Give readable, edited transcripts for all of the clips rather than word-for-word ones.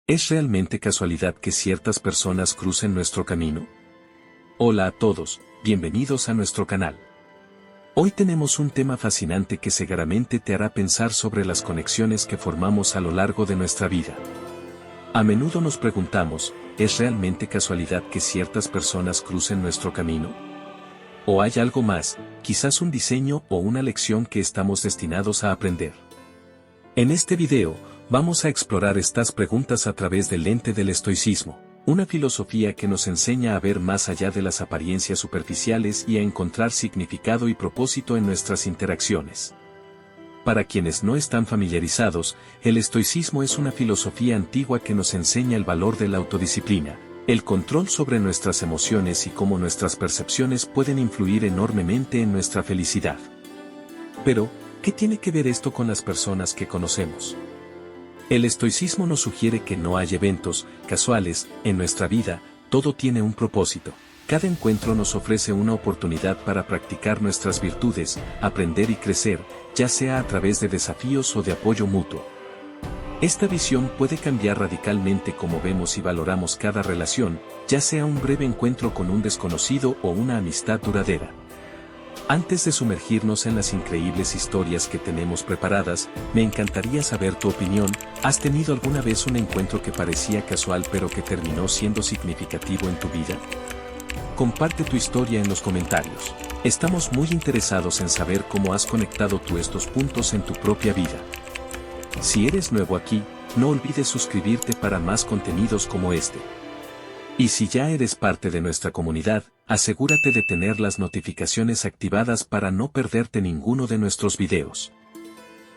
¿Es realmente casualidad que ciertas personas crucen nuestro camino? Hola a todos, bienvenidos a nuestro canal. Hoy tenemos un tema fascinante que seguramente te hará pensar sobre las conexiones que formamos a lo largo de nuestra vida. A menudo nos preguntamos, ¿es realmente casualidad que ciertas personas crucen nuestro camino? ¿O hay algo más, quizás un diseño o una lección que estamos destinados a aprender? En este video, vamos a explorar estas preguntas a través del lente del estoicismo, una filosofía que nos enseña a ver más allá de las apariencias superficiales y a encontrar significado y propósito en nuestras interacciones. Para quienes no están familiarizados, el estoicismo es una filosofía antigua que nos enseña el valor de la autodisciplina, el control sobre nuestras emociones y cómo nuestras percepciones pueden influir enormemente en nuestra felicidad. Pero, ¿qué tiene que ver esto con las personas que conocemos? El estoicismo nos sugiere que no hay eventos casuales en nuestra vida, todo tiene un propósito. Cada encuentro nos ofrece una oportunidad para practicar nuestras virtudes, aprender y crecer, ya sea a través de desafíos o de apoyo mutuo. Esta visión puede cambiar radicalmente cómo vemos y valoramos cada relación, ya sea un breve encuentro con un desconocido o una amistad duradera. Antes de sumergirnos en las increíbles historias que tenemos preparadas, me encantaría saber tu opinión. ¿Has tenido alguna vez un encuentro que parecía casual pero que terminó siendo significativo en tu vida? Comparte tu historia en los comentarios. Estamos muy interesados en saber cómo has conectado tú estos puntos en tu propia vida. Si eres nuevo aquí, no olvides suscribirte para más contenidos como este. Y si ya eres parte de nuestra comunidad, asegúrate de tener las notificaciones activadas para no perderte ninguno de nuestros videos.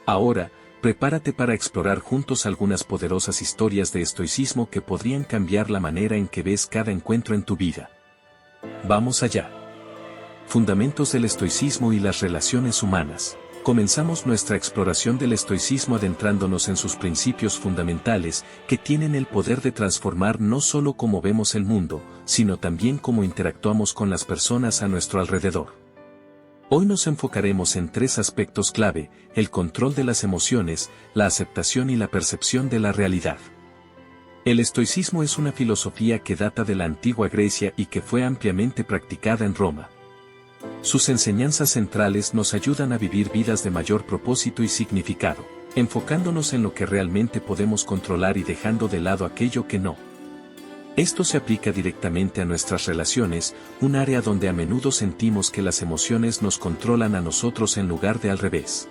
Ahora, prepárate para explorar juntos algunas poderosas historias de estoicismo que podrían cambiar la manera en que ves cada encuentro en tu vida. Vamos allá. Fundamentos del estoicismo y las relaciones humanas. Comenzamos nuestra exploración del estoicismo adentrándonos en sus principios fundamentales, que tienen el poder de transformar no solo cómo vemos el mundo, sino también cómo interactuamos con las personas a nuestro alrededor. Hoy nos enfocaremos en tres aspectos clave: el control de las emociones, la aceptación y la percepción de la realidad. El estoicismo es una filosofía que data de la antigua Grecia y que fue ampliamente practicada en Roma. Sus enseñanzas centrales nos ayudan a vivir vidas de mayor propósito y significado, enfocándonos en lo que realmente podemos controlar y dejando de lado aquello que no. Esto se aplica directamente a nuestras relaciones, un área donde a menudo sentimos que las emociones nos controlan a nosotros en lugar de al revés.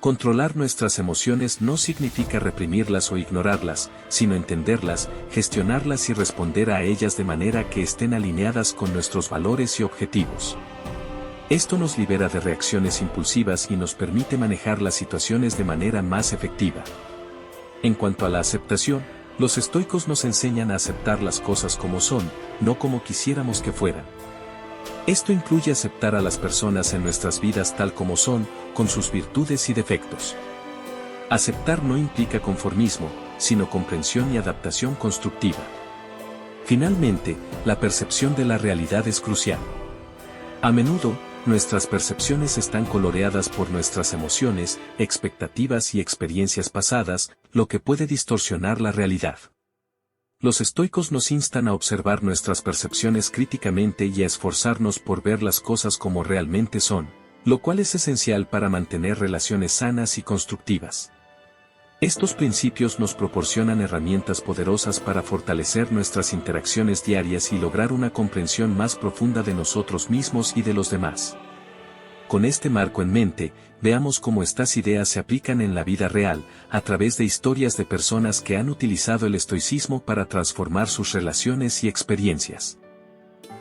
Controlar nuestras emociones no significa reprimirlas o ignorarlas, sino entenderlas, gestionarlas y responder a ellas de manera que estén alineadas con nuestros valores y objetivos. Esto nos libera de reacciones impulsivas y nos permite manejar las situaciones de manera más efectiva. En cuanto a la aceptación, los estoicos nos enseñan a aceptar las cosas como son, no como quisiéramos que fueran. Esto incluye aceptar a las personas en nuestras vidas tal como son, con sus virtudes y defectos. Aceptar no implica conformismo, sino comprensión y adaptación constructiva. Finalmente, la percepción de la realidad es crucial. A menudo, nuestras percepciones están coloreadas por nuestras emociones, expectativas y experiencias pasadas, lo que puede distorsionar la realidad. Los estoicos nos instan a observar nuestras percepciones críticamente y a esforzarnos por ver las cosas como realmente son, lo cual es esencial para mantener relaciones sanas y constructivas. Estos principios nos proporcionan herramientas poderosas para fortalecer nuestras interacciones diarias y lograr una comprensión más profunda de nosotros mismos y de los demás. Con este marco en mente, veamos cómo estas ideas se aplican en la vida real, a través de historias de personas que han utilizado el estoicismo para transformar sus relaciones y experiencias.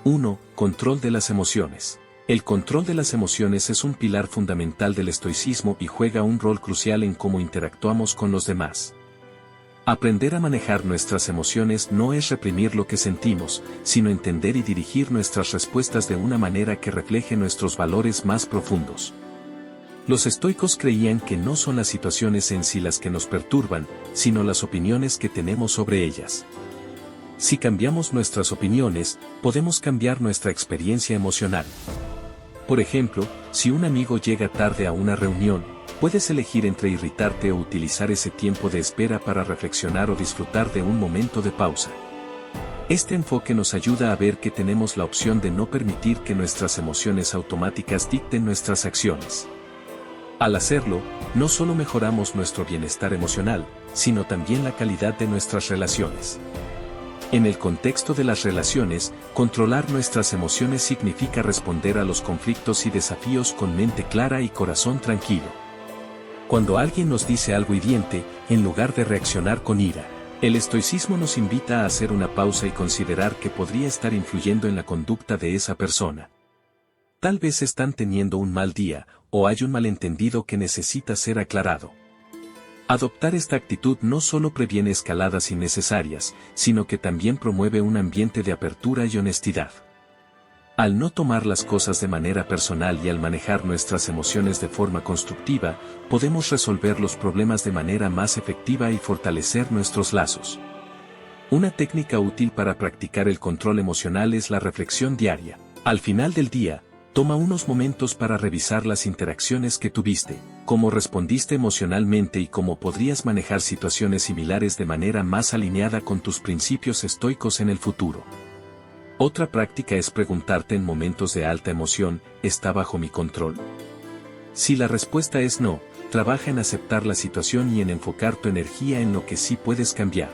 1. Control de las emociones. El control de las emociones es un pilar fundamental del estoicismo y juega un rol crucial en cómo interactuamos con los demás. Aprender a manejar nuestras emociones no es reprimir lo que sentimos, sino entender y dirigir nuestras respuestas de una manera que refleje nuestros valores más profundos. Los estoicos creían que no son las situaciones en sí las que nos perturban, sino las opiniones que tenemos sobre ellas. Si cambiamos nuestras opiniones, podemos cambiar nuestra experiencia emocional. Por ejemplo, si un amigo llega tarde a una reunión, Puedes elegir entre irritarte o utilizar ese tiempo de espera para reflexionar o disfrutar de un momento de pausa. Este enfoque nos ayuda a ver que tenemos la opción de no permitir que nuestras emociones automáticas dicten nuestras acciones. Al hacerlo, no solo mejoramos nuestro bienestar emocional, sino también la calidad de nuestras relaciones. En el contexto de las relaciones, controlar nuestras emociones significa responder a los conflictos y desafíos con mente clara y corazón tranquilo. Cuando alguien nos dice algo hiriente, en lugar de reaccionar con ira, el estoicismo nos invita a hacer una pausa y considerar que podría estar influyendo en la conducta de esa persona. Tal vez están teniendo un mal día, o hay un malentendido que necesita ser aclarado. Adoptar esta actitud no solo previene escaladas innecesarias, sino que también promueve un ambiente de apertura y honestidad. Al no tomar las cosas de manera personal y al manejar nuestras emociones de forma constructiva, podemos resolver los problemas de manera más efectiva y fortalecer nuestros lazos. Una técnica útil para practicar el control emocional es la reflexión diaria. Al final del día, toma unos momentos para revisar las interacciones que tuviste, cómo respondiste emocionalmente y cómo podrías manejar situaciones similares de manera más alineada con tus principios estoicos en el futuro. Otra práctica es preguntarte en momentos de alta emoción, ¿está bajo mi control? Si la respuesta es no, trabaja en aceptar la situación y en enfocar tu energía en lo que sí puedes cambiar.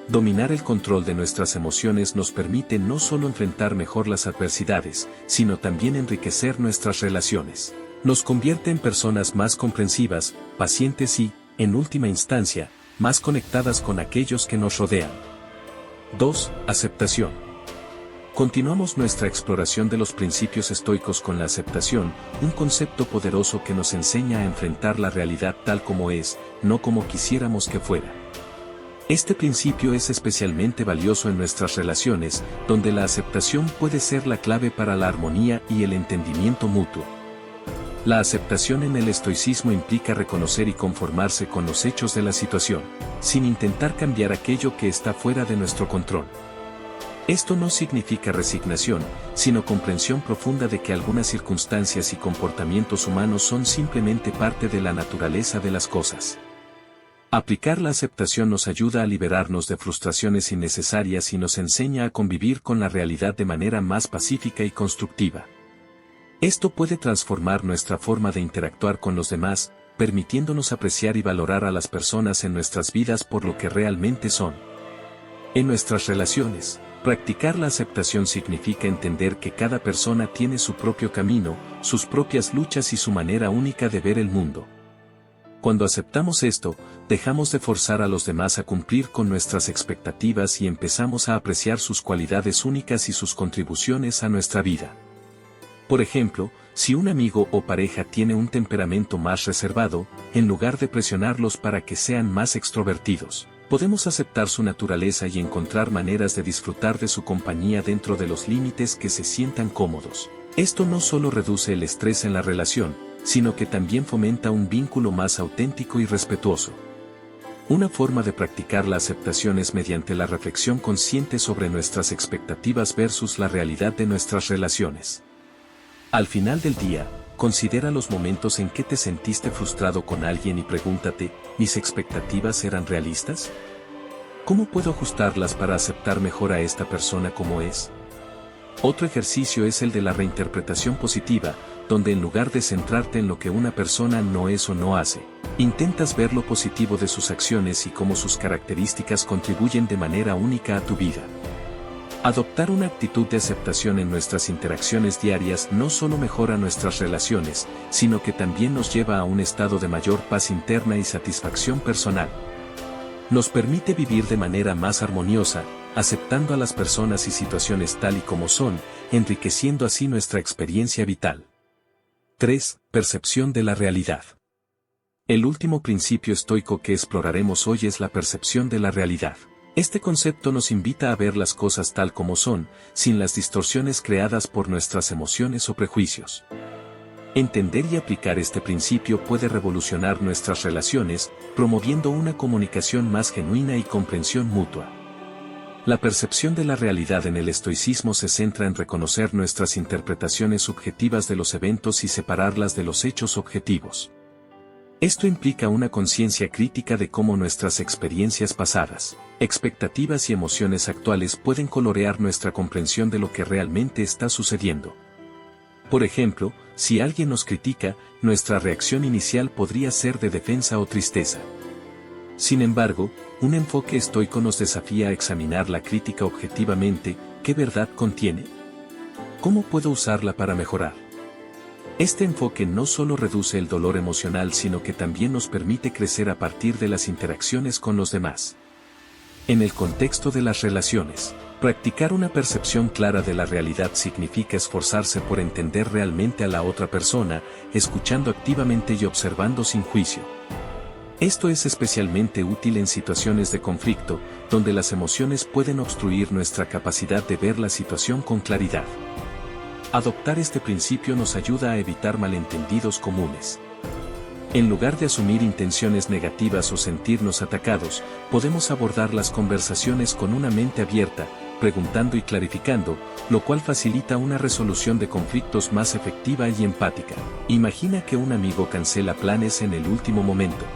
Dominar el control de nuestras emociones nos permite no solo enfrentar mejor las adversidades, sino también enriquecer nuestras relaciones. Nos convierte en personas más comprensivas, pacientes y, en última instancia, más conectadas con aquellos que nos rodean. 2. Aceptación. Continuamos nuestra exploración de los principios estoicos con la aceptación, un concepto poderoso que nos enseña a enfrentar la realidad tal como es, no como quisiéramos que fuera. Este principio es especialmente valioso en nuestras relaciones, donde la aceptación puede ser la clave para la armonía y el entendimiento mutuo. La aceptación en el estoicismo implica reconocer y conformarse con los hechos de la situación, sin intentar cambiar aquello que está fuera de nuestro control. Esto no significa resignación, sino comprensión profunda de que algunas circunstancias y comportamientos humanos son simplemente parte de la naturaleza de las cosas. Aplicar la aceptación nos ayuda a liberarnos de frustraciones innecesarias y nos enseña a convivir con la realidad de manera más pacífica y constructiva. Esto puede transformar nuestra forma de interactuar con los demás, permitiéndonos apreciar y valorar a las personas en nuestras vidas por lo que realmente son. En nuestras relaciones, practicar la aceptación significa entender que cada persona tiene su propio camino, sus propias luchas y su manera única de ver el mundo. Cuando aceptamos esto, dejamos de forzar a los demás a cumplir con nuestras expectativas y empezamos a apreciar sus cualidades únicas y sus contribuciones a nuestra vida. Por ejemplo, si un amigo o pareja tiene un temperamento más reservado, en lugar de presionarlos para que sean más extrovertidos, podemos aceptar su naturaleza y encontrar maneras de disfrutar de su compañía dentro de los límites que se sientan cómodos. Esto no solo reduce el estrés en la relación, sino que también fomenta un vínculo más auténtico y respetuoso. Una forma de practicar la aceptación es mediante la reflexión consciente sobre nuestras expectativas versus la realidad de nuestras relaciones. Al final del día, considera los momentos en que te sentiste frustrado con alguien y pregúntate, ¿mis expectativas eran realistas? ¿Cómo puedo ajustarlas para aceptar mejor a esta persona como es? Otro ejercicio es el de la reinterpretación positiva, donde en lugar de centrarte en lo que una persona no es o no hace, intentas ver lo positivo de sus acciones y cómo sus características contribuyen de manera única a tu vida. Adoptar una actitud de aceptación en nuestras interacciones diarias no solo mejora nuestras relaciones, sino que también nos lleva a un estado de mayor paz interna y satisfacción personal. Nos permite vivir de manera más armoniosa, aceptando a las personas y situaciones tal y como son, enriqueciendo así nuestra experiencia vital. 3. Percepción de la realidad. El último principio estoico que exploraremos hoy es la percepción de la realidad. Este concepto nos invita a ver las cosas tal como son, sin las distorsiones creadas por nuestras emociones o prejuicios. Entender y aplicar este principio puede revolucionar nuestras relaciones, promoviendo una comunicación más genuina y comprensión mutua. La percepción de la realidad en el estoicismo se centra en reconocer nuestras interpretaciones subjetivas de los eventos y separarlas de los hechos objetivos. Esto implica una conciencia crítica de cómo nuestras experiencias pasadas, expectativas y emociones actuales pueden colorear nuestra comprensión de lo que realmente está sucediendo. Por ejemplo, si alguien nos critica, nuestra reacción inicial podría ser de defensa o tristeza. Sin embargo, un enfoque estoico nos desafía a examinar la crítica objetivamente. ¿Qué verdad contiene? ¿Cómo puedo usarla para mejorar? Este enfoque no solo reduce el dolor emocional, sino que también nos permite crecer a partir de las interacciones con los demás. En el contexto de las relaciones, practicar una percepción clara de la realidad significa esforzarse por entender realmente a la otra persona, escuchando activamente y observando sin juicio. Esto es especialmente útil en situaciones de conflicto, donde las emociones pueden obstruir nuestra capacidad de ver la situación con claridad. Adoptar este principio nos ayuda a evitar malentendidos comunes. En lugar de asumir intenciones negativas o sentirnos atacados, podemos abordar las conversaciones con una mente abierta, preguntando y clarificando, lo cual facilita una resolución de conflictos más efectiva y empática. Imagina que un amigo cancela planes en el último momento.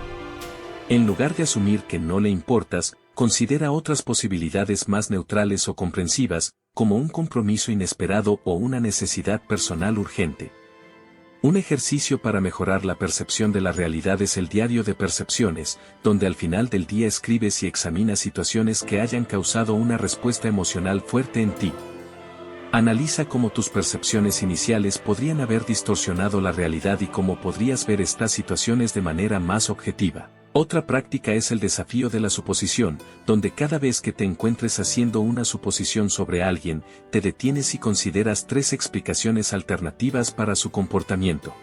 En lugar de asumir que no le importas, considera otras posibilidades más neutrales o comprensivas, como un compromiso inesperado o una necesidad personal urgente. Un ejercicio para mejorar la percepción de la realidad es el diario de percepciones, donde al final del día escribes y examinas situaciones que hayan causado una respuesta emocional fuerte en ti. Analiza cómo tus percepciones iniciales podrían haber distorsionado la realidad y cómo podrías ver estas situaciones de manera más objetiva. Otra práctica es el desafío de la suposición, donde cada vez que te encuentres haciendo una suposición sobre alguien, te detienes y consideras 3 explicaciones alternativas para su comportamiento.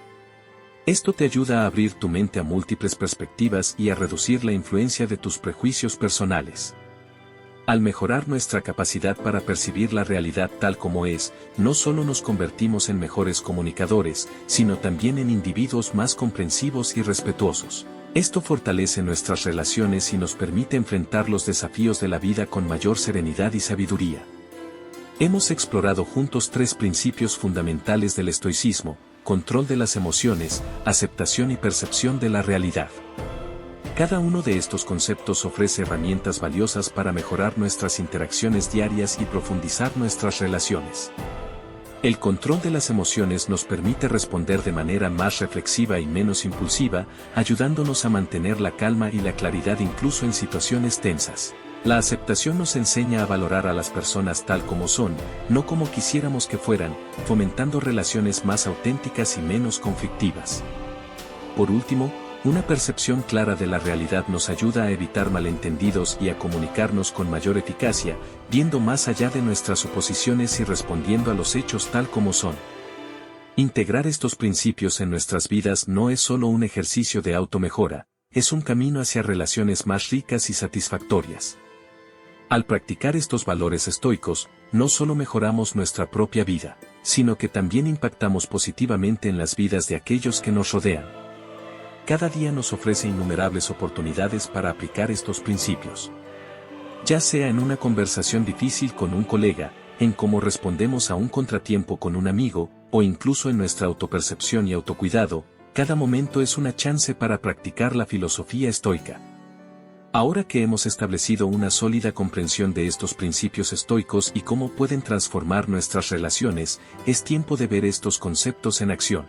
Esto te ayuda a abrir tu mente a múltiples perspectivas y a reducir la influencia de tus prejuicios personales. Al mejorar nuestra capacidad para percibir la realidad tal como es, no solo nos convertimos en mejores comunicadores, sino también en individuos más comprensivos y respetuosos. Esto fortalece nuestras relaciones y nos permite enfrentar los desafíos de la vida con mayor serenidad y sabiduría. Hemos explorado juntos 3 principios fundamentales del estoicismo: control de las emociones, aceptación y percepción de la realidad. Cada uno de estos conceptos ofrece herramientas valiosas para mejorar nuestras interacciones diarias y profundizar nuestras relaciones. El control de las emociones nos permite responder de manera más reflexiva y menos impulsiva, ayudándonos a mantener la calma y la claridad incluso en situaciones tensas. La aceptación nos enseña a valorar a las personas tal como son, no como quisiéramos que fueran, fomentando relaciones más auténticas y menos conflictivas. Por último, una percepción clara de la realidad nos ayuda a evitar malentendidos y a comunicarnos con mayor eficacia, viendo más allá de nuestras suposiciones y respondiendo a los hechos tal como son. Integrar estos principios en nuestras vidas no es solo un ejercicio de automejora, es un camino hacia relaciones más ricas y satisfactorias. Al practicar estos valores estoicos, no solo mejoramos nuestra propia vida, sino que también impactamos positivamente en las vidas de aquellos que nos rodean. Cada día nos ofrece innumerables oportunidades para aplicar estos principios. Ya sea en una conversación difícil con un colega, en cómo respondemos a un contratiempo con un amigo, o incluso en nuestra autopercepción y autocuidado, cada momento es una chance para practicar la filosofía estoica. Ahora que hemos establecido una sólida comprensión de estos principios estoicos y cómo pueden transformar nuestras relaciones, es tiempo de ver estos conceptos en acción.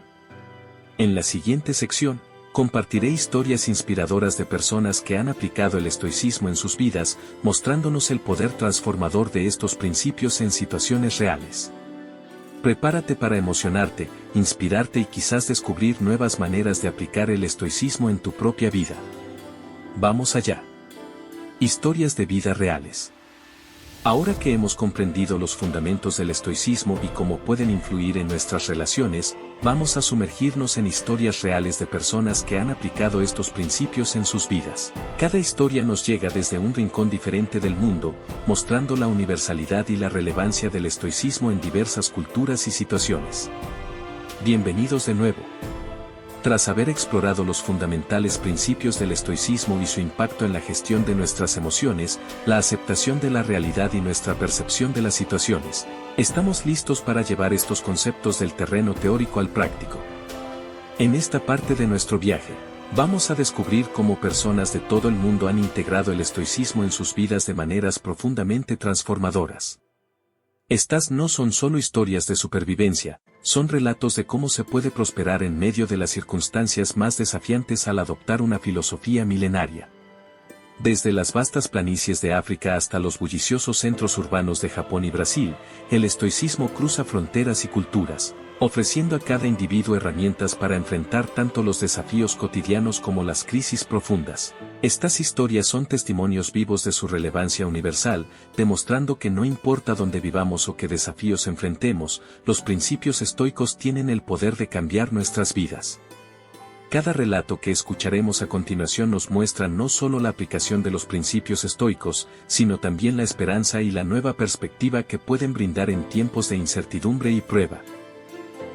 En la siguiente sección, compartiré historias inspiradoras de personas que han aplicado el estoicismo en sus vidas, mostrándonos el poder transformador de estos principios en situaciones reales. Prepárate para emocionarte, inspirarte y quizás descubrir nuevas maneras de aplicar el estoicismo en tu propia vida. Vamos allá. Historias de vida reales. Ahora que hemos comprendido los fundamentos del estoicismo y cómo pueden influir en nuestras relaciones, vamos a sumergirnos en historias reales de personas que han aplicado estos principios en sus vidas. Cada historia nos llega desde un rincón diferente del mundo, mostrando la universalidad y la relevancia del estoicismo en diversas culturas y situaciones. Bienvenidos de nuevo. Tras haber explorado los fundamentales principios del estoicismo y su impacto en la gestión de nuestras emociones, la aceptación de la realidad y nuestra percepción de las situaciones, estamos listos para llevar estos conceptos del terreno teórico al práctico. En esta parte de nuestro viaje, Vamos a descubrir cómo personas de todo el mundo han integrado el estoicismo en sus vidas de maneras profundamente transformadoras. Estas no son solo historias de supervivencia, son relatos de cómo se puede prosperar en medio de las circunstancias más desafiantes al adoptar una filosofía milenaria. Desde las vastas planicies de África hasta los bulliciosos centros urbanos de Japón y Brasil, el estoicismo cruza fronteras y culturas, ofreciendo a cada individuo herramientas para enfrentar tanto los desafíos cotidianos como las crisis profundas. Estas historias son testimonios vivos de su relevancia universal, demostrando que no importa dónde vivamos o qué desafíos enfrentemos, los principios estoicos tienen el poder de cambiar nuestras vidas. Cada relato que escucharemos a continuación nos muestra no solo la aplicación de los principios estoicos, sino también la esperanza y la nueva perspectiva que pueden brindar en tiempos de incertidumbre y prueba.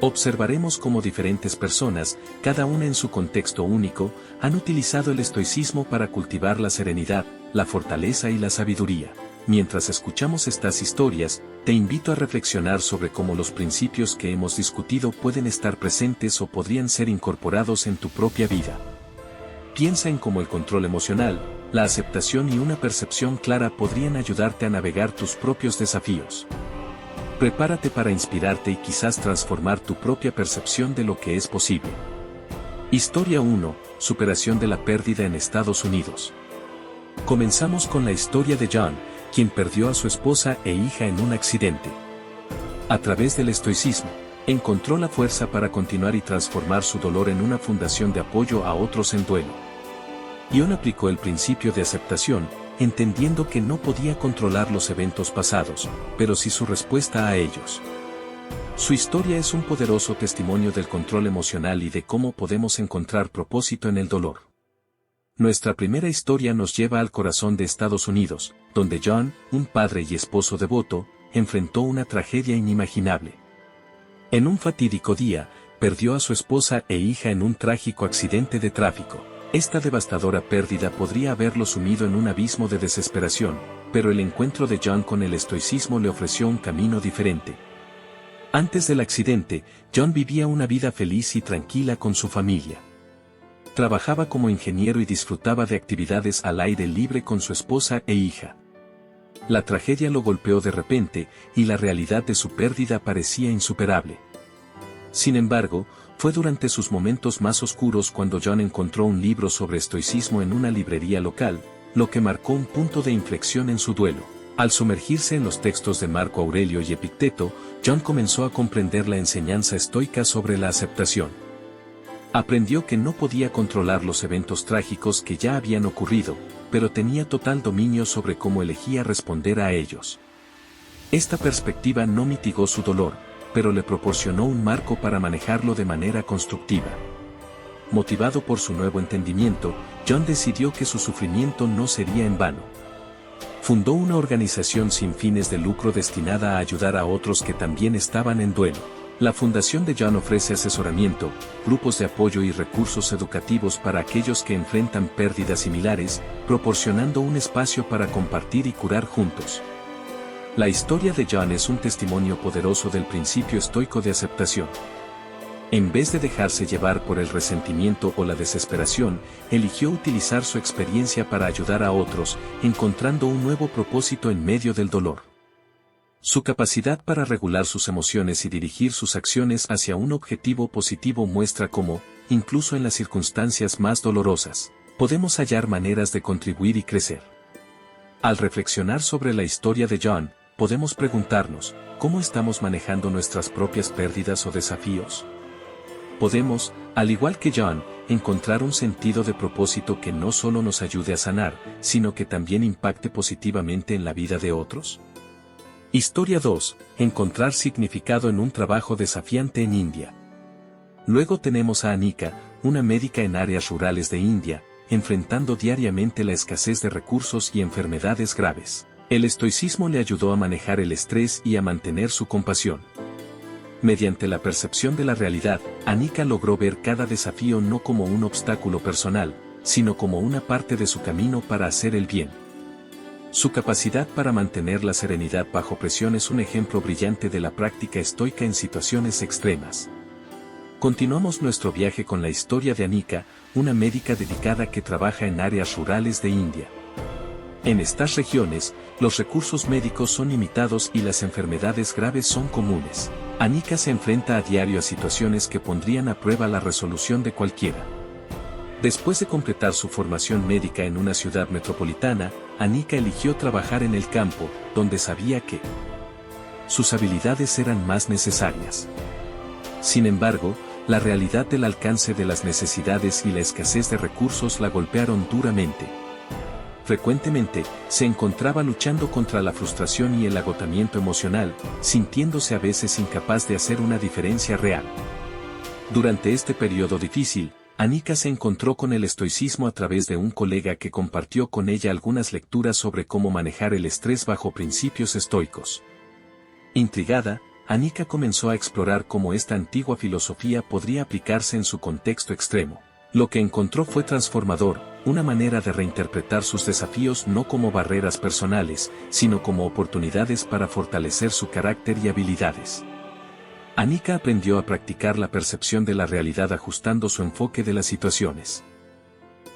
Observaremos cómo diferentes personas, cada una en su contexto único, han utilizado el estoicismo para cultivar la serenidad, la fortaleza y la sabiduría. Mientras escuchamos estas historias, te invito a reflexionar sobre cómo los principios que hemos discutido pueden estar presentes o podrían ser incorporados en tu propia vida. Piensa en cómo el control emocional, la aceptación y una percepción clara podrían ayudarte a navegar tus propios desafíos. Prepárate para inspirarte y quizás transformar tu propia percepción de lo que es posible. Historia 1. Superación de la pérdida en Estados Unidos. Comenzamos con la historia de John, quien perdió a su esposa e hija en un accidente. A través del estoicismo, encontró la fuerza para continuar y transformar su dolor en una fundación de apoyo a otros en duelo. John aplicó el principio de aceptación, entendiendo que no podía controlar los eventos pasados, pero sí su respuesta a ellos. Su historia es un poderoso testimonio del control emocional y de cómo podemos encontrar propósito en el dolor. Nuestra primera historia nos lleva al corazón de Estados Unidos, donde John, un padre y esposo devoto, enfrentó una tragedia inimaginable. En un fatídico día, perdió a su esposa e hija en un trágico accidente de tráfico. Esta devastadora pérdida podría haberlo sumido en un abismo de desesperación, pero el encuentro de John con el estoicismo le ofreció un camino diferente. Antes del accidente, John vivía una vida feliz y tranquila con su familia. Trabajaba como ingeniero y disfrutaba de actividades al aire libre con su esposa e hija. La tragedia lo golpeó de repente, y la realidad de su pérdida parecía insuperable. Sin embargo, fue durante sus momentos más oscuros cuando John encontró un libro sobre estoicismo en una librería local, lo que marcó un punto de inflexión en su duelo. Al sumergirse en los textos de Marco Aurelio y Epicteto, John comenzó a comprender la enseñanza estoica sobre la aceptación. Aprendió que no podía controlar los eventos trágicos que ya habían ocurrido, pero tenía total dominio sobre cómo elegía responder a ellos. Esta perspectiva no mitigó su dolor, pero le proporcionó un marco para manejarlo de manera constructiva. Motivado por su nuevo entendimiento, John decidió que su sufrimiento no sería en vano. Fundó una organización sin fines de lucro destinada a ayudar a otros que también estaban en duelo. La Fundación de John ofrece asesoramiento, grupos de apoyo y recursos educativos para aquellos que enfrentan pérdidas similares, proporcionando un espacio para compartir y curar juntos. La historia de John es un testimonio poderoso del principio estoico de aceptación. En vez de dejarse llevar por el resentimiento o la desesperación, eligió utilizar su experiencia para ayudar a otros, encontrando un nuevo propósito en medio del dolor. Su capacidad para regular sus emociones y dirigir sus acciones hacia un objetivo positivo muestra cómo, incluso en las circunstancias más dolorosas, podemos hallar maneras de contribuir y crecer. Al reflexionar sobre la historia de John, podemos preguntarnos, ¿cómo estamos manejando nuestras propias pérdidas o desafíos? Podemos, al igual que John, encontrar un sentido de propósito que no solo nos ayude a sanar, sino que también impacte positivamente en la vida de otros. Historia 2. Encontrar significado en un trabajo desafiante en India. Luego tenemos a Anika, una médica en áreas rurales de India, enfrentando diariamente la escasez de recursos y enfermedades graves. El estoicismo le ayudó a manejar el estrés y a mantener su compasión. Mediante la percepción de la realidad, Anika logró ver cada desafío no como un obstáculo personal, sino como una parte de su camino para hacer el bien. Su capacidad para mantener la serenidad bajo presión es un ejemplo brillante de la práctica estoica en situaciones extremas. Continuamos nuestro viaje con la historia de Anika, una médica dedicada que trabaja en áreas rurales de India. En estas regiones, los recursos médicos son limitados y las enfermedades graves son comunes. Anika se enfrenta a diario a situaciones que pondrían a prueba la resolución de cualquiera. Después de completar su formación médica en una ciudad metropolitana, Anika eligió trabajar en el campo, donde sabía que sus habilidades eran más necesarias. Sin embargo, la realidad del alcance de las necesidades y la escasez de recursos la golpearon duramente. Frecuentemente, se encontraba luchando contra la frustración y el agotamiento emocional, sintiéndose a veces incapaz de hacer una diferencia real. Durante este periodo difícil, Anika se encontró con el estoicismo a través de un colega que compartió con ella algunas lecturas sobre cómo manejar el estrés bajo principios estoicos. Intrigada, Anika comenzó a explorar cómo esta antigua filosofía podría aplicarse en su contexto extremo. Lo que encontró fue transformador, una manera de reinterpretar sus desafíos no como barreras personales, sino como oportunidades para fortalecer su carácter y habilidades. Anika aprendió a practicar la percepción de la realidad ajustando su enfoque de las situaciones.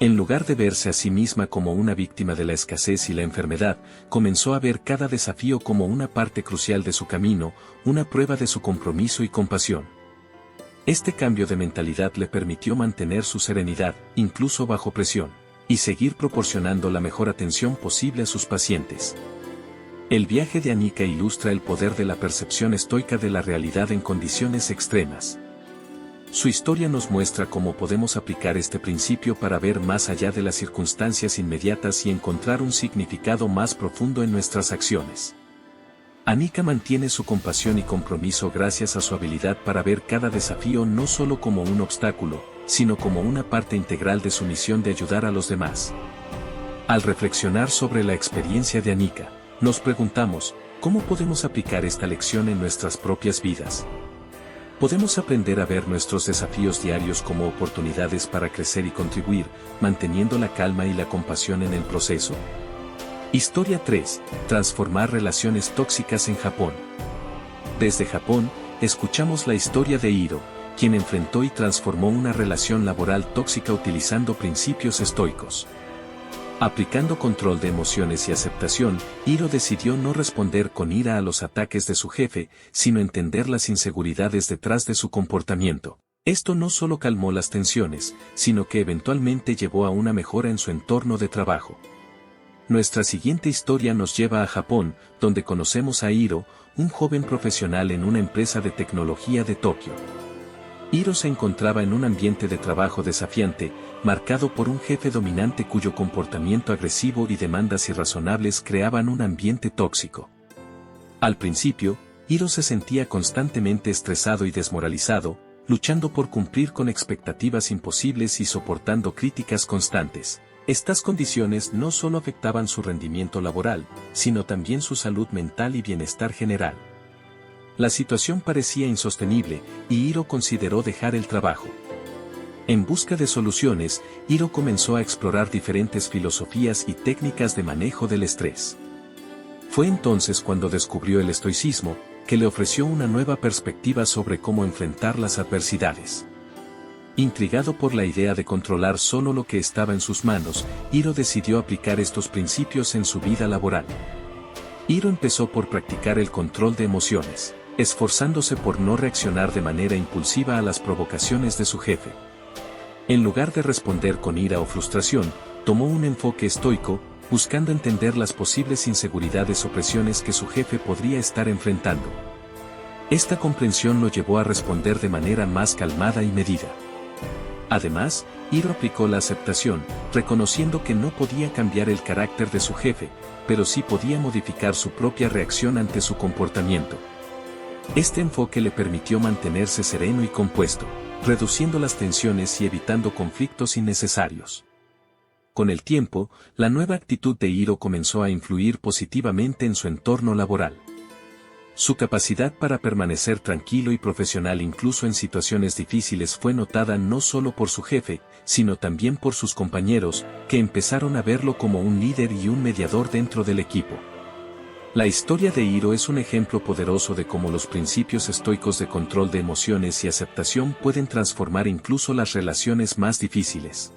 En lugar de verse a sí misma como una víctima de la escasez y la enfermedad, comenzó a ver cada desafío como una parte crucial de su camino, una prueba de su compromiso y compasión. Este cambio de mentalidad le permitió mantener su serenidad, incluso bajo presión, y seguir proporcionando la mejor atención posible a sus pacientes. El viaje de Anika ilustra el poder de la percepción estoica de la realidad en condiciones extremas. Su historia nos muestra cómo podemos aplicar este principio para ver más allá de las circunstancias inmediatas y encontrar un significado más profundo en nuestras acciones. Anika mantiene su compasión y compromiso gracias a su habilidad para ver cada desafío no solo como un obstáculo, sino como una parte integral de su misión de ayudar a los demás. Al reflexionar sobre la experiencia de Anika, nos preguntamos, ¿cómo podemos aplicar esta lección en nuestras propias vidas? Podemos aprender a ver nuestros desafíos diarios como oportunidades para crecer y contribuir, manteniendo la calma y la compasión en el proceso. Historia 3. Transformar relaciones tóxicas en Japón. Desde Japón, escuchamos la historia de Hiro, quien enfrentó y transformó una relación laboral tóxica utilizando principios estoicos. Aplicando control de emociones y aceptación, Hiro decidió no responder con ira a los ataques de su jefe, sino entender las inseguridades detrás de su comportamiento. Esto no solo calmó las tensiones, sino que eventualmente llevó a una mejora en su entorno de trabajo. Nuestra siguiente historia nos lleva a Japón, donde conocemos a Hiro, un joven profesional en una empresa de tecnología de Tokio. Hiro se encontraba en un ambiente de trabajo desafiante, marcado por un jefe dominante cuyo comportamiento agresivo y demandas irrazonables creaban un ambiente tóxico. Al principio, Hiro se sentía constantemente estresado y desmoralizado, luchando por cumplir con expectativas imposibles y soportando críticas constantes. Estas condiciones no solo afectaban su rendimiento laboral, sino también su salud mental y bienestar general. La situación parecía insostenible, y Hiro consideró dejar el trabajo. En busca de soluciones, Hiro comenzó a explorar diferentes filosofías y técnicas de manejo del estrés. Fue entonces cuando descubrió el estoicismo, que le ofreció una nueva perspectiva sobre cómo enfrentar las adversidades. Intrigado por la idea de controlar solo lo que estaba en sus manos, Hiro decidió aplicar estos principios en su vida laboral. Hiro empezó por practicar el control de emociones, esforzándose por no reaccionar de manera impulsiva a las provocaciones de su jefe. En lugar de responder con ira o frustración, tomó un enfoque estoico, buscando entender las posibles inseguridades o presiones que su jefe podría estar enfrentando. Esta comprensión lo llevó a responder de manera más calmada y medida. Además, Hiro aplicó la aceptación, reconociendo que no podía cambiar el carácter de su jefe, pero sí podía modificar su propia reacción ante su comportamiento. Este enfoque le permitió mantenerse sereno y compuesto, reduciendo las tensiones y evitando conflictos innecesarios. Con el tiempo, la nueva actitud de Hiro comenzó a influir positivamente en su entorno laboral. Su capacidad para permanecer tranquilo y profesional incluso en situaciones difíciles fue notada no solo por su jefe, sino también por sus compañeros, que empezaron a verlo como un líder y un mediador dentro del equipo. La historia de Hiro es un ejemplo poderoso de cómo los principios estoicos de control de emociones y aceptación pueden transformar incluso las relaciones más difíciles.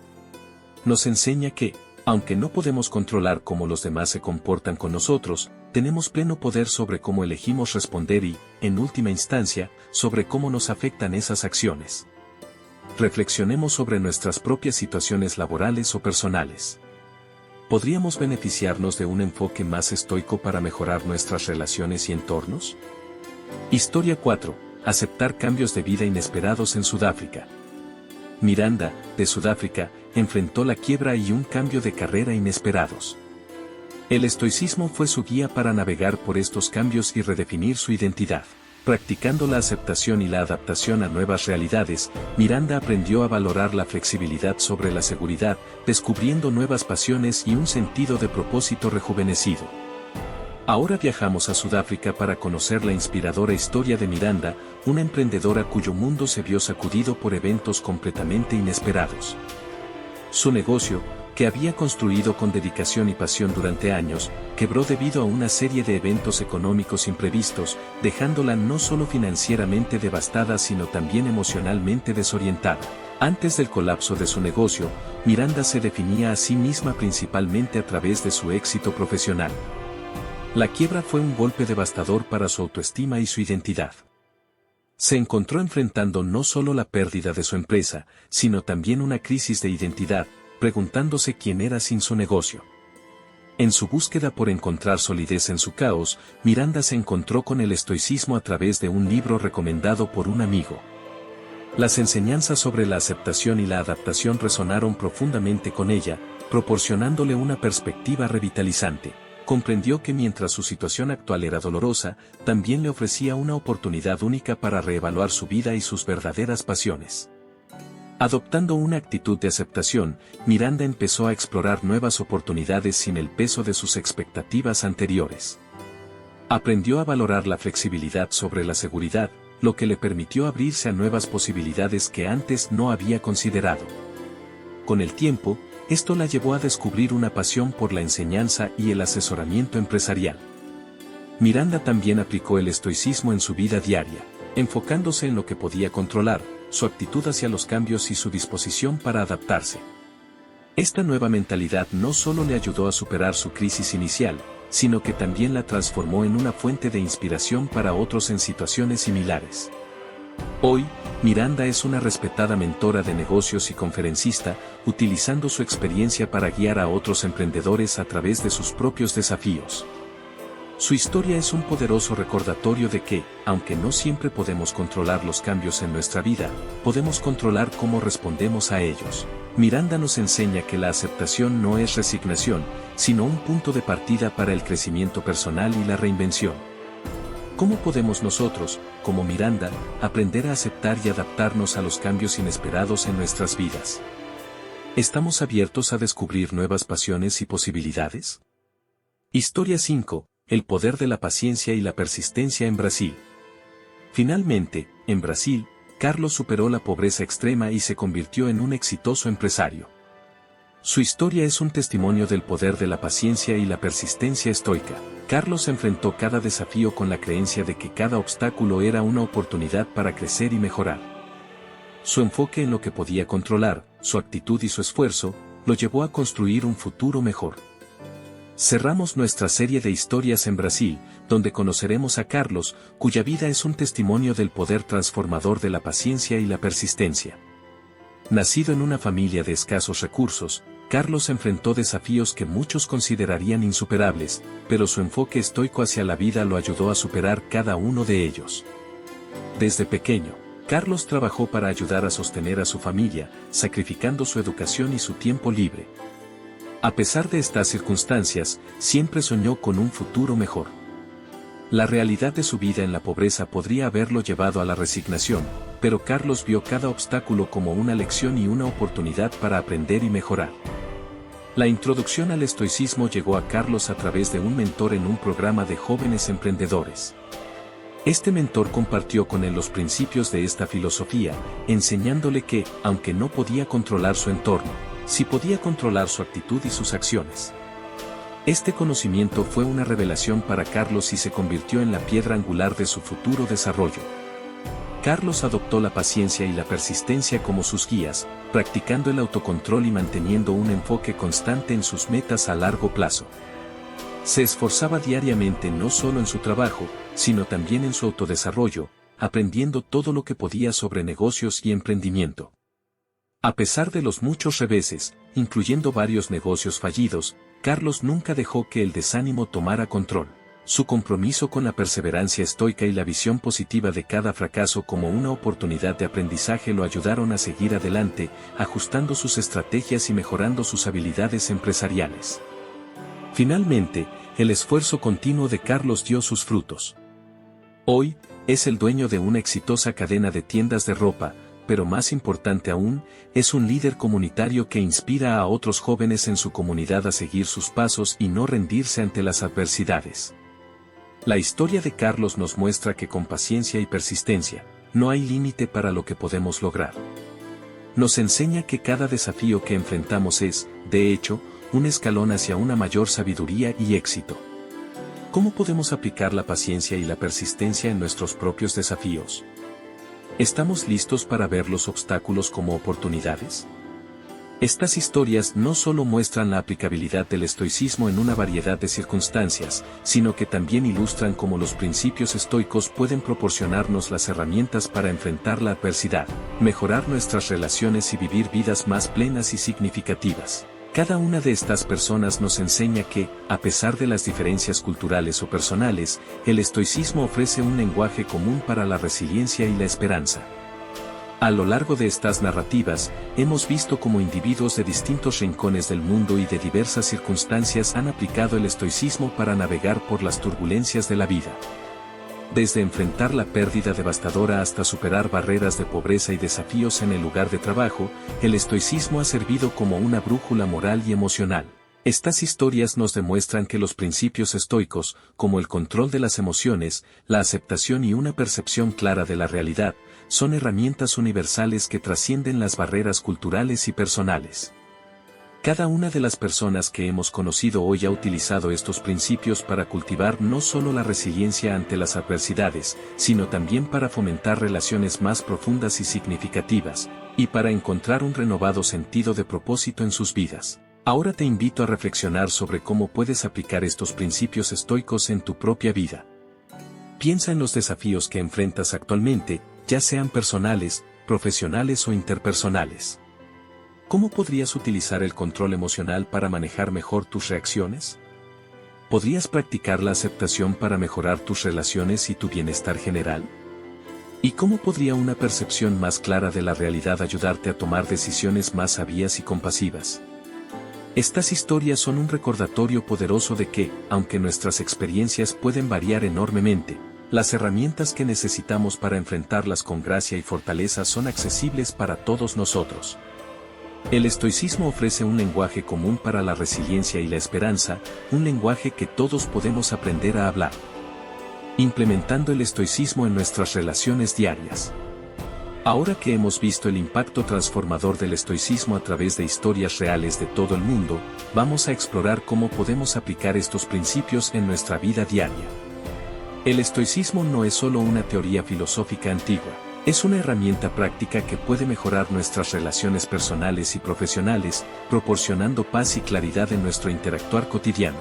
Nos enseña que, aunque no podemos controlar cómo los demás se comportan con nosotros, tenemos pleno poder sobre cómo elegimos responder y, en última instancia, sobre cómo nos afectan esas acciones. Reflexionemos sobre nuestras propias situaciones laborales o personales. ¿Podríamos beneficiarnos de un enfoque más estoico para mejorar nuestras relaciones y entornos? Historia 4. Aceptar cambios de vida inesperados en Sudáfrica. Miranda, de Sudáfrica, enfrentó la quiebra y un cambio de carrera inesperados. El estoicismo fue su guía para navegar por estos cambios y redefinir su identidad. Practicando la aceptación y la adaptación a nuevas realidades, Miranda aprendió a valorar la flexibilidad sobre la seguridad, descubriendo nuevas pasiones y un sentido de propósito rejuvenecido. Ahora viajamos a Sudáfrica para conocer la inspiradora historia de Miranda, una emprendedora cuyo mundo se vio sacudido por eventos completamente inesperados. Su negocio, que había construido con dedicación y pasión durante años, quebró debido a una serie de eventos económicos imprevistos, dejándola no solo financieramente devastada sino también emocionalmente desorientada. Antes del colapso de su negocio, Miranda se definía a sí misma principalmente a través de su éxito profesional. La quiebra fue un golpe devastador para su autoestima y su identidad. Se encontró enfrentando no solo la pérdida de su empresa, sino también una crisis de identidad, preguntándose quién era sin su negocio. En su búsqueda por encontrar solidez en su caos, Miranda se encontró con el estoicismo a través de un libro recomendado por un amigo. Las enseñanzas sobre la aceptación y la adaptación resonaron profundamente con ella, proporcionándole una perspectiva revitalizante. Comprendió que mientras su situación actual era dolorosa, también le ofrecía una oportunidad única para reevaluar su vida y sus verdaderas pasiones. Adoptando una actitud de aceptación, Miranda empezó a explorar nuevas oportunidades sin el peso de sus expectativas anteriores. Aprendió a valorar la flexibilidad sobre la seguridad, lo que le permitió abrirse a nuevas posibilidades que antes no había considerado. Con el tiempo, esto la llevó a descubrir una pasión por la enseñanza y el asesoramiento empresarial. Miranda también aplicó el estoicismo en su vida diaria, enfocándose en lo que podía controlar, su actitud hacia los cambios y su disposición para adaptarse. Esta nueva mentalidad no solo le ayudó a superar su crisis inicial, sino que también la transformó en una fuente de inspiración para otros en situaciones similares. Hoy, Miranda es una respetada mentora de negocios y conferencista, utilizando su experiencia para guiar a otros emprendedores a través de sus propios desafíos. Su historia es un poderoso recordatorio de que, aunque no siempre podemos controlar los cambios en nuestra vida, podemos controlar cómo respondemos a ellos. Miranda nos enseña que la aceptación no es resignación, sino un punto de partida para el crecimiento personal y la reinvención. ¿Cómo podemos nosotros, como Miranda, aprender a aceptar y adaptarnos a los cambios inesperados en nuestras vidas? ¿Estamos abiertos a descubrir nuevas pasiones y posibilidades? Historia 5. El poder de la paciencia y la persistencia en Brasil. Finalmente, en Brasil, Carlos superó la pobreza extrema y se convirtió en un exitoso empresario. Su historia es un testimonio del poder de la paciencia y la persistencia estoica. Carlos enfrentó cada desafío con la creencia de que cada obstáculo era una oportunidad para crecer y mejorar. Su enfoque en lo que podía controlar, su actitud y su esfuerzo, lo llevó a construir un futuro mejor. Cerramos nuestra serie de historias en Brasil, donde conoceremos a Carlos, cuya vida es un testimonio del poder transformador de la paciencia y la persistencia. Nacido en una familia de escasos recursos, Carlos enfrentó desafíos que muchos considerarían insuperables, pero su enfoque estoico hacia la vida lo ayudó a superar cada uno de ellos. Desde pequeño, Carlos trabajó para ayudar a sostener a su familia, sacrificando su educación y su tiempo libre. A pesar de estas circunstancias, siempre soñó con un futuro mejor. La realidad de su vida en la pobreza podría haberlo llevado a la resignación, pero Carlos vio cada obstáculo como una lección y una oportunidad para aprender y mejorar. La introducción al estoicismo llegó a Carlos a través de un mentor en un programa de jóvenes emprendedores. Este mentor compartió con él los principios de esta filosofía, enseñándole que, aunque no podía controlar su entorno, sí podía controlar su actitud y sus acciones. Este conocimiento fue una revelación para Carlos y se convirtió en la piedra angular de su futuro desarrollo. Carlos adoptó la paciencia y la persistencia como sus guías, practicando el autocontrol y manteniendo un enfoque constante en sus metas a largo plazo. Se esforzaba diariamente no solo en su trabajo, sino también en su autodesarrollo, aprendiendo todo lo que podía sobre negocios y emprendimiento. A pesar de los muchos reveses, incluyendo varios negocios fallidos, Carlos nunca dejó que el desánimo tomara control. Su compromiso con la perseverancia estoica y la visión positiva de cada fracaso como una oportunidad de aprendizaje lo ayudaron a seguir adelante, ajustando sus estrategias y mejorando sus habilidades empresariales. Finalmente, el esfuerzo continuo de Carlos dio sus frutos. Hoy, es el dueño de una exitosa cadena de tiendas de ropa, pero más importante aún, es un líder comunitario que inspira a otros jóvenes en su comunidad a seguir sus pasos y no rendirse ante las adversidades. La historia de Carlos nos muestra que con paciencia y persistencia, no hay límite para lo que podemos lograr. Nos enseña que cada desafío que enfrentamos es, de hecho, un escalón hacia una mayor sabiduría y éxito. ¿Cómo podemos aplicar la paciencia y la persistencia en nuestros propios desafíos? ¿Estamos listos para ver los obstáculos como oportunidades? Estas historias no solo muestran la aplicabilidad del estoicismo en una variedad de circunstancias, sino que también ilustran cómo los principios estoicos pueden proporcionarnos las herramientas para enfrentar la adversidad, mejorar nuestras relaciones y vivir vidas más plenas y significativas. Cada una de estas personas nos enseña que, a pesar de las diferencias culturales o personales, el estoicismo ofrece un lenguaje común para la resiliencia y la esperanza. A lo largo de estas narrativas, hemos visto cómo individuos de distintos rincones del mundo y de diversas circunstancias han aplicado el estoicismo para navegar por las turbulencias de la vida. Desde enfrentar la pérdida devastadora hasta superar barreras de pobreza y desafíos en el lugar de trabajo, el estoicismo ha servido como una brújula moral y emocional. Estas historias nos demuestran que los principios estoicos, como el control de las emociones, la aceptación y una percepción clara de la realidad, son herramientas universales que trascienden las barreras culturales y personales. Cada una de las personas que hemos conocido hoy ha utilizado estos principios para cultivar no solo la resiliencia ante las adversidades, sino también para fomentar relaciones más profundas y significativas, y para encontrar un renovado sentido de propósito en sus vidas. Ahora te invito a reflexionar sobre cómo puedes aplicar estos principios estoicos en tu propia vida. Piensa en los desafíos que enfrentas actualmente, ya sean personales, profesionales o interpersonales. ¿Cómo podrías utilizar el control emocional para manejar mejor tus reacciones? ¿Podrías practicar la aceptación para mejorar tus relaciones y tu bienestar general? ¿Y cómo podría una percepción más clara de la realidad ayudarte a tomar decisiones más sabias y compasivas? Estas historias son un recordatorio poderoso de que, aunque nuestras experiencias pueden variar enormemente, las herramientas que necesitamos para enfrentarlas con gracia y fortaleza son accesibles para todos nosotros. El estoicismo ofrece un lenguaje común para la resiliencia y la esperanza, un lenguaje que todos podemos aprender a hablar. Implementando el estoicismo en nuestras relaciones diarias. Ahora que hemos visto el impacto transformador del estoicismo a través de historias reales de todo el mundo, vamos a explorar cómo podemos aplicar estos principios en nuestra vida diaria. El estoicismo no es solo una teoría filosófica antigua. Es una herramienta práctica que puede mejorar nuestras relaciones personales y profesionales, proporcionando paz y claridad en nuestro interactuar cotidiano.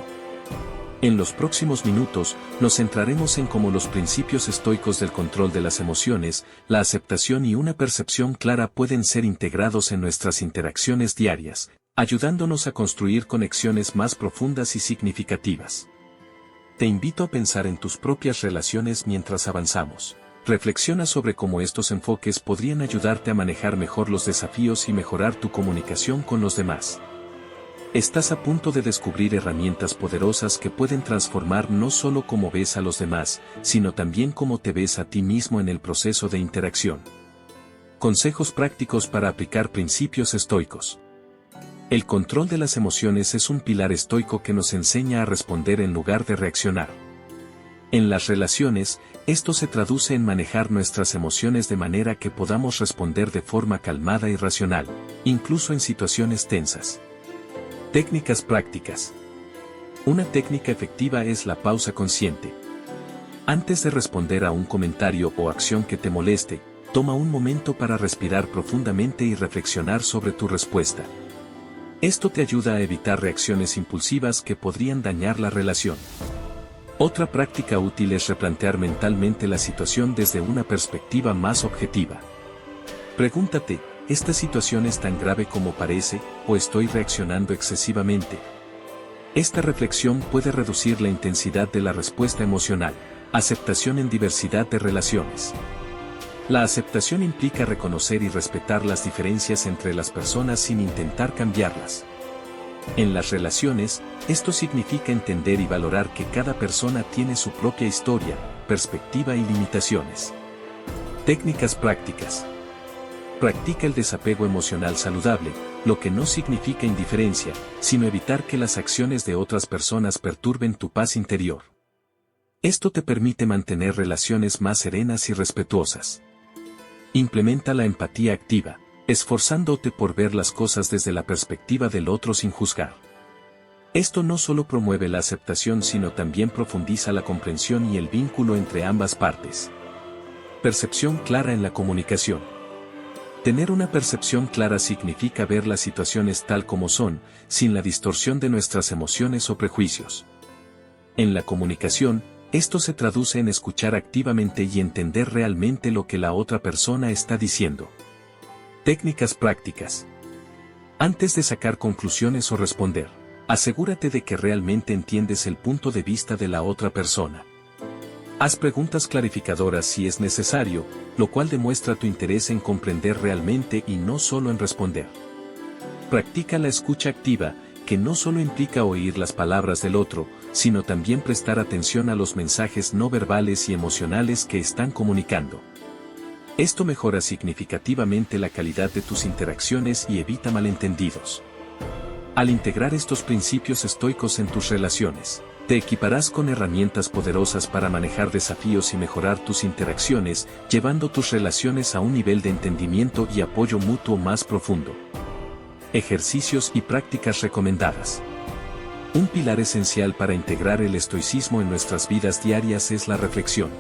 En los próximos minutos, nos centraremos en cómo los principios estoicos del control de las emociones, la aceptación y una percepción clara pueden ser integrados en nuestras interacciones diarias, ayudándonos a construir conexiones más profundas y significativas. Te invito a pensar en tus propias relaciones mientras avanzamos. Reflexiona sobre cómo estos enfoques podrían ayudarte a manejar mejor los desafíos y mejorar tu comunicación con los demás. Estás a punto de descubrir herramientas poderosas que pueden transformar no solo cómo ves a los demás, sino también cómo te ves a ti mismo en el proceso de interacción. Consejos prácticos para aplicar principios estoicos. El control de las emociones es un pilar estoico que nos enseña a responder en lugar de reaccionar. En las relaciones, esto se traduce en manejar nuestras emociones de manera que podamos responder de forma calmada y racional, incluso en situaciones tensas. Técnicas prácticas. Una técnica efectiva es la pausa consciente. Antes de responder a un comentario o acción que te moleste, toma un momento para respirar profundamente y reflexionar sobre tu respuesta. Esto te ayuda a evitar reacciones impulsivas que podrían dañar la relación. Otra práctica útil es replantear mentalmente la situación desde una perspectiva más objetiva. Pregúntate, ¿esta situación es tan grave como parece, o estoy reaccionando excesivamente? Esta reflexión puede reducir la intensidad de la respuesta emocional. Aceptación en diversidad de relaciones. La aceptación implica reconocer y respetar las diferencias entre las personas sin intentar cambiarlas. En las relaciones, esto significa entender y valorar que cada persona tiene su propia historia, perspectiva y limitaciones. Técnicas prácticas. Practica el desapego emocional saludable, lo que no significa indiferencia, sino evitar que las acciones de otras personas perturben tu paz interior. Esto te permite mantener relaciones más serenas y respetuosas. Implementa la empatía activa, esforzándote por ver las cosas desde la perspectiva del otro sin juzgar. Esto no solo promueve la aceptación sino también profundiza la comprensión y el vínculo entre ambas partes. Percepción clara en la comunicación. Tener una percepción clara significa ver las situaciones tal como son, sin la distorsión de nuestras emociones o prejuicios. En la comunicación, esto se traduce en escuchar activamente y entender realmente lo que la otra persona está diciendo. Técnicas prácticas. Antes de sacar conclusiones o responder, asegúrate de que realmente entiendes el punto de vista de la otra persona. Haz preguntas clarificadoras si es necesario, lo cual demuestra tu interés en comprender realmente y no solo en responder. Practica la escucha activa, que no solo implica oír las palabras del otro, sino también prestar atención a los mensajes no verbales y emocionales que están comunicando. Esto mejora significativamente la calidad de tus interacciones y evita malentendidos. Al integrar estos principios estoicos en tus relaciones, te equiparás con herramientas poderosas para manejar desafíos y mejorar tus interacciones, llevando tus relaciones a un nivel de entendimiento y apoyo mutuo más profundo. Ejercicios y prácticas recomendadas. Un pilar esencial para integrar el estoicismo en nuestras vidas diarias es la reflexión.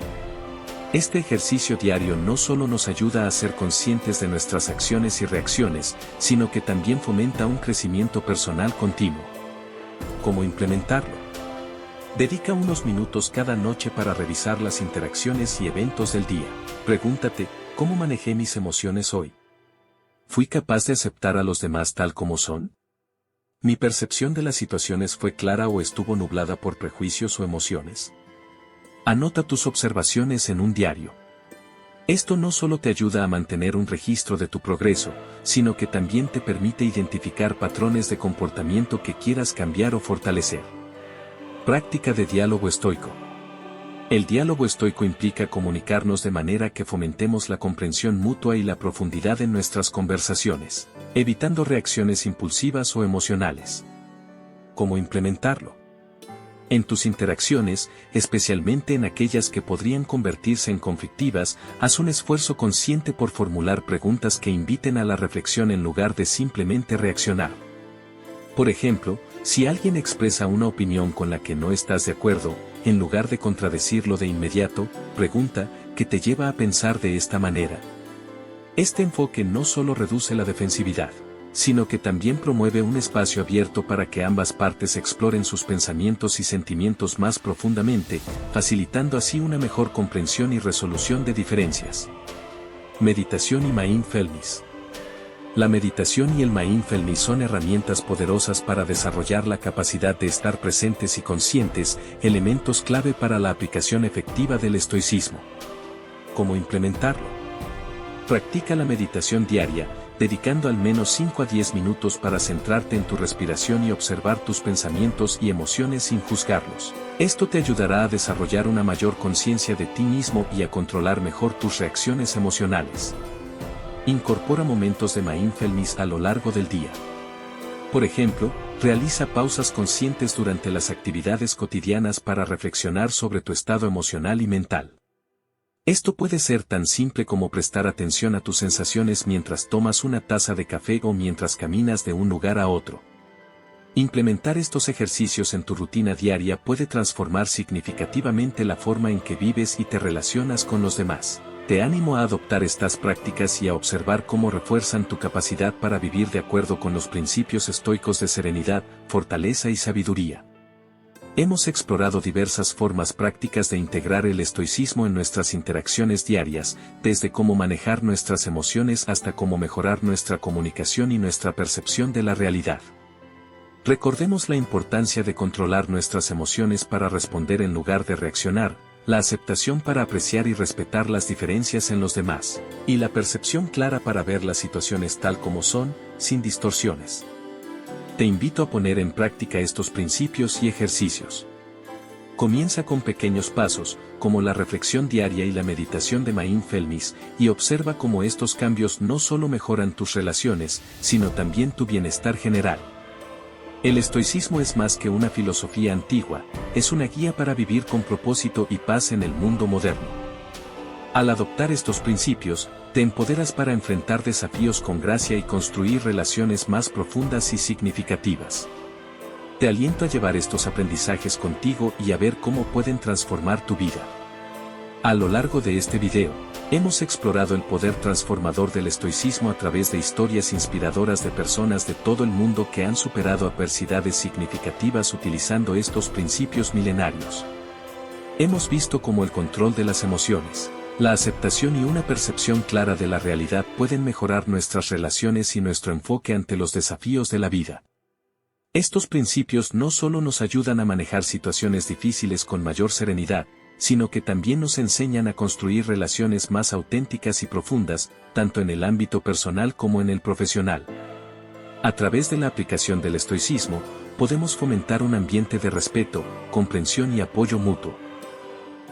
Este ejercicio diario no solo nos ayuda a ser conscientes de nuestras acciones y reacciones, sino que también fomenta un crecimiento personal continuo. ¿Cómo implementarlo? Dedica unos minutos cada noche para revisar las interacciones y eventos del día. Pregúntate, ¿cómo manejé mis emociones hoy? ¿Fui capaz de aceptar a los demás tal como son? ¿Mi percepción de las situaciones fue clara o estuvo nublada por prejuicios o emociones? Anota tus observaciones en un diario. Esto no solo te ayuda a mantener un registro de tu progreso, sino que también te permite identificar patrones de comportamiento que quieras cambiar o fortalecer. Práctica de diálogo estoico. El diálogo estoico implica comunicarnos de manera que fomentemos la comprensión mutua y la profundidad en nuestras conversaciones, evitando reacciones impulsivas o emocionales. ¿Cómo implementarlo? En tus interacciones, especialmente en aquellas que podrían convertirse en conflictivas, haz un esfuerzo consciente por formular preguntas que inviten a la reflexión en lugar de simplemente reaccionar. Por ejemplo, si alguien expresa una opinión con la que no estás de acuerdo, en lugar de contradecirlo de inmediato, pregunta, ¿qué te lleva a pensar de esta manera? Este enfoque no solo reduce la defensividad, sino que también promueve un espacio abierto para que ambas partes exploren sus pensamientos y sentimientos más profundamente, facilitando así una mejor comprensión y resolución de diferencias. Meditación y mindfulness. La meditación y el mindfulness son herramientas poderosas para desarrollar la capacidad de estar presentes y conscientes, elementos clave para la aplicación efectiva del estoicismo. ¿Cómo implementarlo? Practica la meditación diaria, dedicando al menos 5 a 10 minutos para centrarte en tu respiración y observar tus pensamientos y emociones sin juzgarlos. Esto te ayudará a desarrollar una mayor conciencia de ti mismo y a controlar mejor tus reacciones emocionales. Incorpora momentos de mindfulness a lo largo del día. Por ejemplo, realiza pausas conscientes durante las actividades cotidianas para reflexionar sobre tu estado emocional y mental. Esto puede ser tan simple como prestar atención a tus sensaciones mientras tomas una taza de café o mientras caminas de un lugar a otro. Implementar estos ejercicios en tu rutina diaria puede transformar significativamente la forma en que vives y te relacionas con los demás. Te animo a adoptar estas prácticas y a observar cómo refuerzan tu capacidad para vivir de acuerdo con los principios estoicos de serenidad, fortaleza y sabiduría. Hemos explorado diversas formas prácticas de integrar el estoicismo en nuestras interacciones diarias, desde cómo manejar nuestras emociones hasta cómo mejorar nuestra comunicación y nuestra percepción de la realidad. Recordemos la importancia de controlar nuestras emociones para responder en lugar de reaccionar, la aceptación para apreciar y respetar las diferencias en los demás, y la percepción clara para ver las situaciones tal como son, sin distorsiones. Te invito a poner en práctica estos principios y ejercicios. Comienza con pequeños pasos, como la reflexión diaria y la meditación de mindfulness, y observa cómo estos cambios no solo mejoran tus relaciones, sino también tu bienestar general. El estoicismo es más que una filosofía antigua, es una guía para vivir con propósito y paz en el mundo moderno. Al adoptar estos principios, te empoderas para enfrentar desafíos con gracia y construir relaciones más profundas y significativas. Te aliento a llevar estos aprendizajes contigo y a ver cómo pueden transformar tu vida. A lo largo de este video, hemos explorado el poder transformador del estoicismo a través de historias inspiradoras de personas de todo el mundo que han superado adversidades significativas utilizando estos principios milenarios. Hemos visto cómo el control de las emociones, la aceptación y una percepción clara de la realidad pueden mejorar nuestras relaciones y nuestro enfoque ante los desafíos de la vida. Estos principios no solo nos ayudan a manejar situaciones difíciles con mayor serenidad, sino que también nos enseñan a construir relaciones más auténticas y profundas, tanto en el ámbito personal como en el profesional. A través de la aplicación del estoicismo, podemos fomentar un ambiente de respeto, comprensión y apoyo mutuo.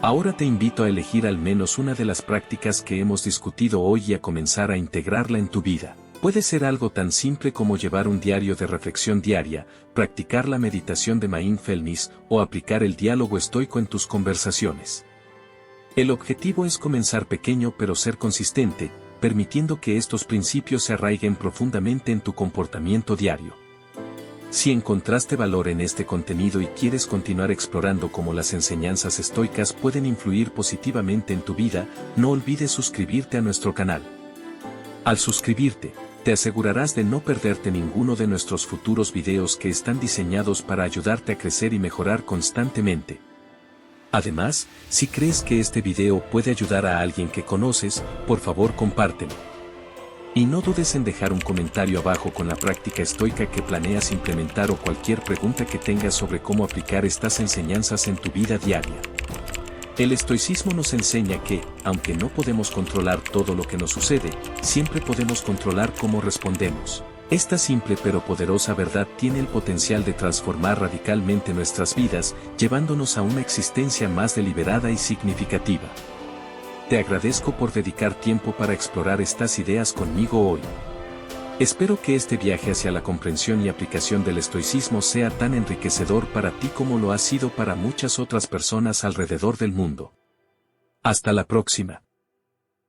Ahora te invito a elegir al menos una de las prácticas que hemos discutido hoy y a comenzar a integrarla en tu vida. Puede ser algo tan simple como llevar un diario de reflexión diaria, practicar la meditación de mindfulness o aplicar el diálogo estoico en tus conversaciones. El objetivo es comenzar pequeño pero ser consistente, permitiendo que estos principios se arraiguen profundamente en tu comportamiento diario. Si encontraste valor en este contenido y quieres continuar explorando cómo las enseñanzas estoicas pueden influir positivamente en tu vida, no olvides suscribirte a nuestro canal. Al suscribirte, te asegurarás de no perderte ninguno de nuestros futuros videos que están diseñados para ayudarte a crecer y mejorar constantemente. Además, si crees que este video puede ayudar a alguien que conoces, por favor compártelo. Y no dudes en dejar un comentario abajo con la práctica estoica que planeas implementar o cualquier pregunta que tengas sobre cómo aplicar estas enseñanzas en tu vida diaria. El estoicismo nos enseña que, aunque no podemos controlar todo lo que nos sucede, siempre podemos controlar cómo respondemos. Esta simple pero poderosa verdad tiene el potencial de transformar radicalmente nuestras vidas, llevándonos a una existencia más deliberada y significativa. Te agradezco por dedicar tiempo para explorar estas ideas conmigo hoy. Espero que este viaje hacia la comprensión y aplicación del estoicismo sea tan enriquecedor para ti como lo ha sido para muchas otras personas alrededor del mundo. Hasta la próxima.